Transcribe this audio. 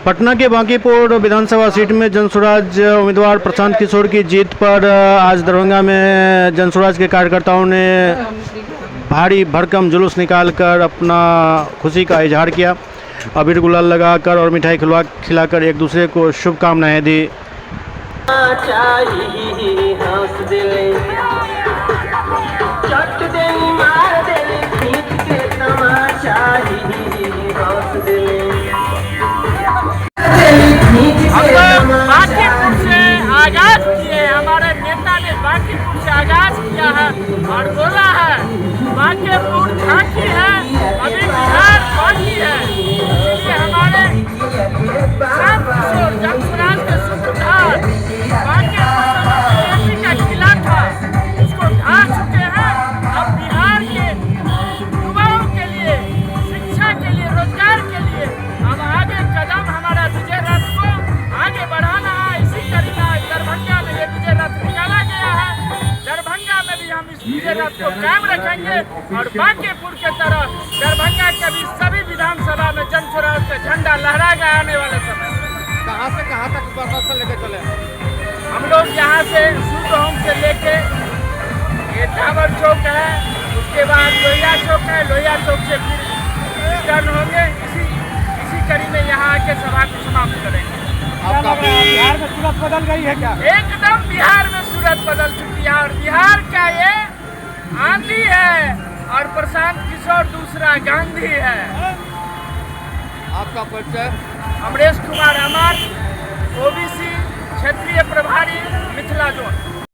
पटना के बांकीपुर विधानसभा सीट में जनसुराज उम्मीदवार प्रशांत किशोर की जीत पर आज दरभंगा में जनसुराज के कार्यकर्ताओं ने भारी भरकम जुलूस निकालकर अपना खुशी का इजहार किया। अबीर गुलाल लगाकर और मिठाई खिलाकर एक दूसरे को शुभकामनाएं दी। बांकीपुर से आगाज किए, हमारे नेता ने बांकीपुर से आगाज किया है और बोला है बांकीपुर झांकी है, अभी बिहार बाकी है। इसलिए हमारे प्रशांत किशोर जनसुराज के सूत्रधार बांकीपुर का किला था, उसको ढा चुके हैं। अब बिहार के युवाओं के लिए, शिक्षा के लिए, रोजगार के लिए अब आगे कदम हमारा विजय रथ को आगे बढ़ाना है। इसी तरीका दरभंगा में ये विजय रथ निकाला गया है। दरभंगा में भी हम इस विजय रथ को कायम रखेंगे और बांकीपुर के तरह दरभंगा के भी सभी विधानसभा में जनसुराज का झंडा लहराएगा आने वाले समय। कहाँ से कहाँ तक प्रशासन लेके चले? हम लोग यहाँ से शुभ होम से लेके ये टावर चौक है, उसके बाद लोहिया चौक है, लोहिया चौक से फिर रिटर्न होंगे। इसी कड़ी में यहाँ आके सभा को समाप्त करेंगे। आपका बिहार में सूरत बदल गई है क्या? एकदम बिहार में सूरत बदल चुकी है और बिहार का ये आंधी है और प्रशांत किशोर दूसरा गांधी है। आपका परिचय? अमरेश कुमार अमर, ओबीसी क्षेत्रीय प्रभारी मिथिला जोन।